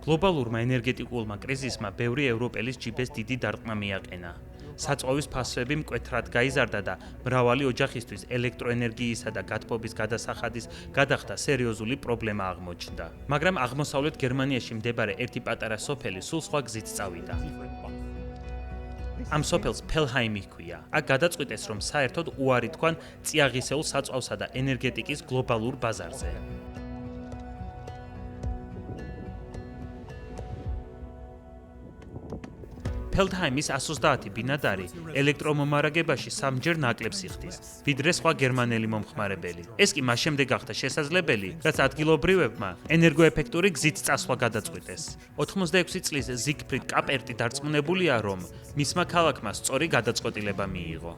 გლობალურმა ენერგეტიკულმა კრიზისმა ბევრი ევროპელის ჯიბეს დიდი დარტყმა მიაყენა. Საწვავის ფასები მკვეთრად გაიზარდა და მრავალი ოჯახისთვის ელექტროენერგიისა და გათბობის გადასახადის გადახდა სერიოზული პრობლემა აღმოჩნდა. მაგრამ აღმოსავლეთ გერმანიაში მდებარე ერთი პატარა სოფელი სულ სხვა გზით წავიდა. ამ სოფელს ფელჰაიმი ჰქვია. აქ გადაწყვიტეს, რომ საერთოდ უარი თქვან წიაღისეულ საწვავსა და ენერგეტიკის გლობალურ ბაზარზე. ფელდჰაიმის 130 ბინადარი ელექტრომომარაგებაში სამჯერ ნაკლებს იხდის, ვიდრე სხვა გერმანელი მომხმარებელი. ეს კი მას შემდეგ გახდა შესაძლებელი, რაც ადგილობრივებმა ენერგოეფექტური გზით წასვლა გადაწყვიტეს. 86 წლის ზიგფრიდ კაპერტი დარწმუნებულია, რომ მისმა ქალაქმა სწორი გადაწყვეტილება მიიღო.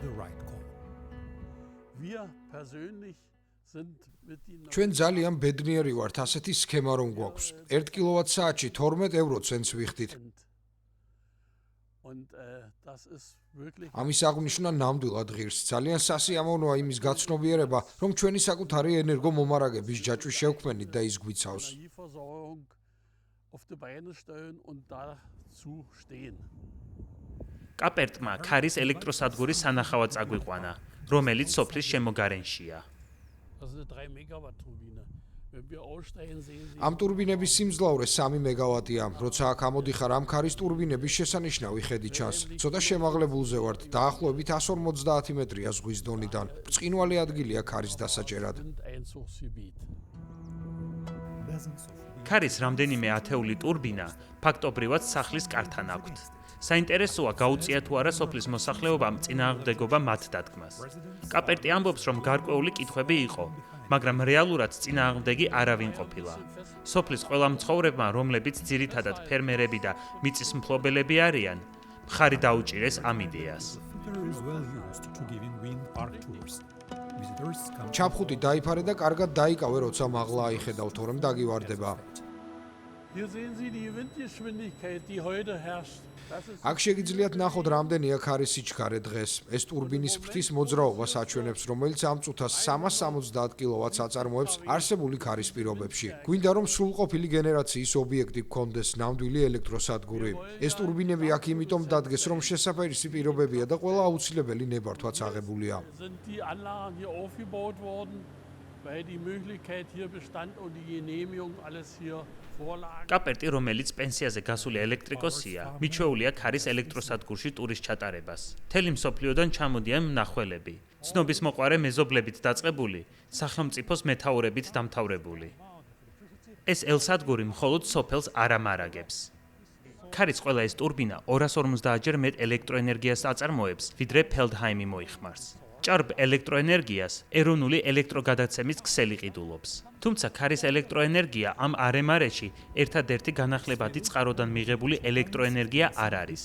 ჩვენ ძალიან ბედნიერი ვართ ასეთი სქემა რომ გვაქვს. 1 კილოვატ-საათში 12 ევრო ცენტს ვიხდით. ამის აღნიშვნა ნამდვილად ღირს. ძალიან სასიამოვნოა იმის გაცნობიერება, რომ ჩვენი საკუთარი ენერგომომარაგების ჯაჭვი შევქმნით და ის გვიცავს. კაპერტმა ქარის ელექტროსადგურის სანახავად წაგვიყვანა, რომელიც სოფლის შემოგარენშია. ამ ტურბინების სიმძლავრე 3 მეგავატია. როცა აქ ამოდიხარ ამ ქარის ტურბინების შესანიშნავი ხედი ჩანს. ცოტა შემაღლებულზე ვართ, დაახლოებით 150 მეტრია ზღვის დონიდან. ბრწყინვალე ადგილია ქარის დასაჭერად. ქარის რამდენიმე ათეული ტურბინა ფაქტობრივად სახლის კართან აქვთ. საინტერესოა გაუწია თუ არა სოფლის მოსახლეობამ წინააღმდეგობა მათ დადგმას. კაპერტი ამბობს, რომ გარკვეული კითხვები იყო, მაგრამ რეალურად წინააღმდეგი არავინ ყოფილა. სოფლის ყველა მცხოვრებმა, რომლებიც ძირითადად ფერმერები და მიწის მფლობელები არიან, მხარი დაუჭირეს ამ იდეას. ჩაფხუტი დაიფარე და კარგად დაიკავე, როცა მაღლა აიხედავ, თორემ დაგივარდება. აქ შეგიძლიათ ნახოთ, რამდენია ქარის სიჩქარე დღეს. ეს ტურბინის ფრთის მოძრაობას აჩვენებს, რომელიც ამ წუთას 370 კილოვატს აწარმოებს არსებული ქარის პირობებში. გვინდა, რომ სრულყოფილი გენერაციის ობიექტი გქონდეს ნამდვილი ელექტროსადგური. ეს ტურბინები აქ იმიტომ დადგეს, რომ შესაფერისი პირობებია და ყველა აუცილებელი ნებართვაც აღებულია. კაპერტი, რომელიც პენსიაზე გასული ელექტრიკოსია, მიჩვეულია ქარის ელექტროსადგურში ტურის ჩატარებას. მთელი მსოფლიოდან ჩამოდიან მნახველები. ცნობის მოყვარე მეზობლებით დაწყებული, სახელმწიფოს მეთაურებით დამთავრებული. ეს ელსადგური მხოლოდ სოფელს არ ამარაგებს. ქარის ყველა ეს ტურბინა 250-ჯერ მეტ ელექტროენერგიას აწარმოებს, ვიდრე ფელდჰაიმი მოიხმარს. ჭარბ ელექტროენერგიას ეროვნული ელექტროგადაცემის ქსელი ყიდულობს. თუმცა ქარის ელექტროენერგია ამ არეში ერთადერთი განახლებადი წყაროდან მიღებული ელექტროენერგია არ არის.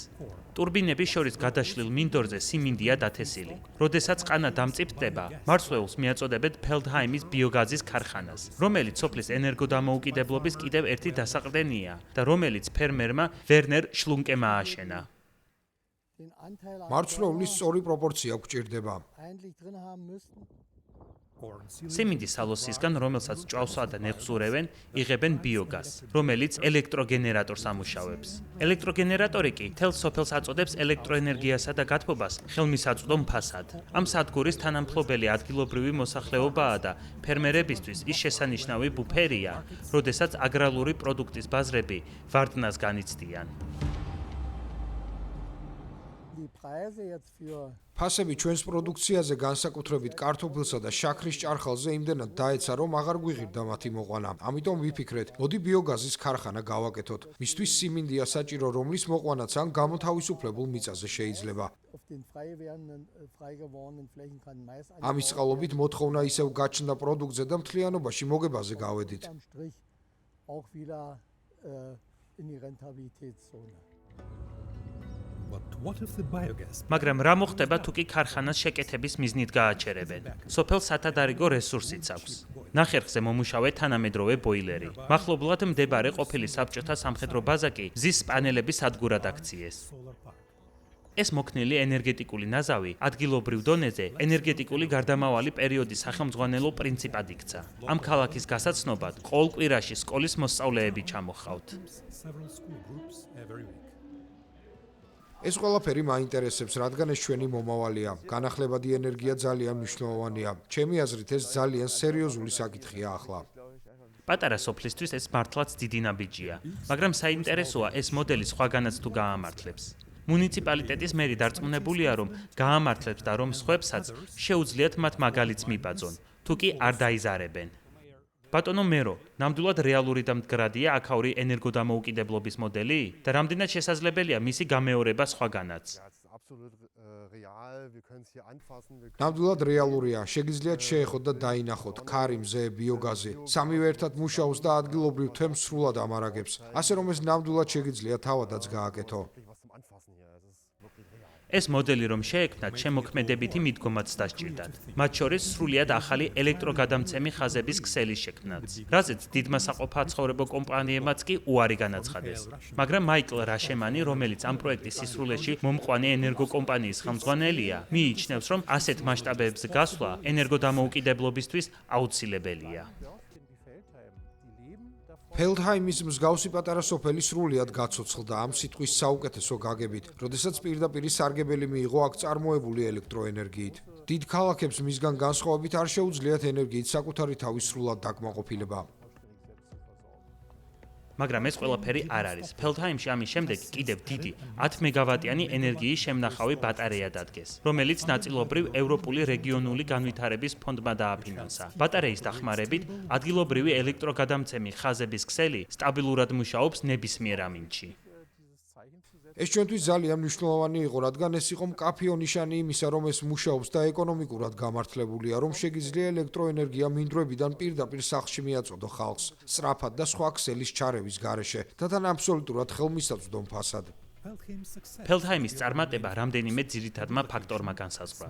ტურბინების შორის გადაშლილ მინდორზე სიმინდია დათესილი. როდესაც ყანა დამწიფდება, მარცვლეულს მიაწოდებენ ფელდჰაიმის ბიოგაზის ქარხანას, რომელიც სოფლის ენერგოდამოუკიდებლობის კიდევ ერთი დასაყრდენია და რომელიც ფერმერმა ვერნერ შლუნკემ ააშენა. მარცვლეულის სწორი პროპორცია გვჭირდება. სიმინდის სალოსისგან, რომელსაც ჭვავსა და ნეღზურევენ, იღებენ ბიოგაზს, რომელიც ელექტროგენერატორს ამუშავებს. ელექტროგენერატორი კი თელ სოფელს აწოდებს ელექტროენერგიასა და გათბობას ხელმისაწვდო ფასად. ამ სადგურის თანამფლობელი ადგილობრივი მოსახლეობაა და ფერმერებისთვის ის შესანიშნავი ბუფერია, როდესაც აგრარული პროდუქტის ბაზრები ვარდნას განიცდიან. ფასები ჩვენს პროდუქციაზე განსაკუთრებით კარტოფილსა და შაქრის ჭარხალზე იმდენად დაეცა, რომ აღარ გვიღირდა მათი მოყვანა. ამიტომ ვიფიქრეთ, მოდი ბიოგაზის ქარხანა გავაკეთოთ. მისთვის სიმინდია საჭირო, რომლის მოყვანაც ან გამოთავისუფლებულ მიწაზე შეიძლება. ამის წყალობით მოთხოვნა ისევ გაჩნდა პროდუქტზე და მთლიანობაში მოგებაზე გავედით. მაგრამ რა მოხდება თუ კი ქარხანას შეკეთების მიზნით გააჩერებენ? სოფელს სათადარიგო რესურსიც აქვს. ნახერხზე მომუშავე თანამედროვე ბოილერი. მახლობლად მდებარე ყოფილი საბჭოთა სამხედრო ბაზა კი მზის პანელების სადგურად აქციეს. ეს მოქნილი ენერგეტიკული ნაზავი ადგილობრივ დონეზე ენერგეტიკული გარდამავალი პერიოდის სახელმძღვანელო პრინციპად იქცა. ამ ქალაქის გასაცნობად ყოველ კვირაში სკოლის მოსწავლეები ჩამოჰყავთ. ეს ყველაფერი მაინტერესებს, რადგან ეს ჩვენი მომავალია. განახლებადი ენერგია ძალიან მნიშვნელოვანია. ჩემი აზრით, ეს ძალიან სერიოზული საკითხია ახლა. პატარა სოფლისთვის ეს მართლაც დიდი ნაბიჯია, მაგრამ საინტერესოა ეს მოდელი სხვაგანაც თუ გაამართლებს. მუნიციპალიტეტის მერი დარწმუნებულია, რომ გაამართლებს და რომ სხვებსაც შეუძლიათ მათ მაგალითს მიბაძონ, თუ კი არ დაიზარებენ. ბატონო მერო, ნამდვილად რეალური და მდგრადია აქაური ენერგოდამოუკიდებლობის მოდელი და რამდენად შესაძლებელია მისი გამეორება სხვაგანაც. ნამდვილად რეალურია. შეგიძლიათ შეეხოთ და დაინახოთ ქარი, მზე, ბიოგაზი. სამივე ერთად მუშაობს და ადგილობრივ თემს სრულად ამარაგებს. ასე რომ ეს ნამდვილად შეგიძლია თავადაც გააკეთო. ეს მოდელი რომ შეექმნათ, შემოქმედებითი მიდგომაც დასჭირდათ. მათ შორის სრულიად ახალი ელექტროგადამცემი ხაზების ქსელის შექმნაც, რაზეც დიდმა საყოფაცხოვრებო კომპანიებმაც კი უარი განაცხადეს. მაგრამ მაიკლ რაშემანი, რომელიც ამ პროექტის სისრულეში მომყვანი ენერგოკომპანიის ხელმძღვანელია, მიიჩნევს, რომ ასეთ მასშტაბებზე გასვლა ენერგოდამოუკიდებლობისთვის აუცილებელია. ფელდჰაიმის მსგავსი პატარა სოფელი სრულიად გაცოცხლდა ამ სიტყვის საუკეთესო გაგებით, როდესაც პირდაპირ სარგებელი მიიღო აქ წარმოებული ელექტროენერგიით. დიდ ქალაქებს მისგან განსხვავებით არ შეუძლიათ ენერგიით საკუთარი თავის სრულად დაკმაყოფილება. მაგრამ ეს ყველაფერი არ არის. ფელდჰაიმში ამის შემდეგ კიდევ დიდი 10 მეგავატიანი ენერგიის შემნახავი ბატარეა დადგეს, რომელიც ნაწილობრივ ევროპული რეგიონული განვითარების ფონდმა დააფინანსა. ბატარეის დახმარებით ადგილობრივი ელექტროგადამცემი ხაზების ქსელი სტაბილურად მუშაობს ნებისმიერ ამინდში. ეს ჩვენთვის ძალიან მნიშვნელოვანი იყო, რადგან ეს იყო მკაფიო ნიშანი იმისა, რომ ეს მუშაობს და ეკონომიკურად გამართლებულია, რომ შეგიძლია ელექტროენერგია მინდვრებიდან პირდაპირ სახლში მიაწოდო ხალხს, სწრაფად და სხვა ქსელის ჩარევის გარეშე და თან აბსოლუტურად ხელმისაწვდომ ფასად. ფელდჰაიმის წარმატება რამდენიმე ძირითადმა ფაქტორმა განსაზღვრა.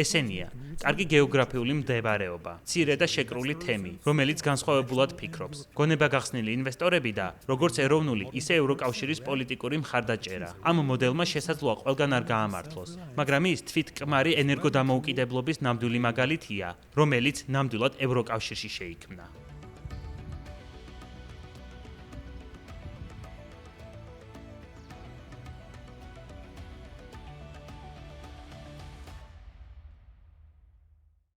ესენია: კარგი გეოგრაფიული მდებარეობა, მცირე და შეკრული თემი, რომელიც განსხვავებულად ფიქრობს, გონება გახსნილი ინვესტორები და როგორც ეროვნული, ისე ევროკავშირის პოლიტიკური მხარდაჭერა. ამ მოდელმა შესაძლოა ყველგან არ გაამართლოს, მაგრამ ის თვითკმარი ენერგოდამოუკიდებლობის ნამდვილი მაგალითია, რომელიც ნამდვილად ევროკავშირში შეიქმნა.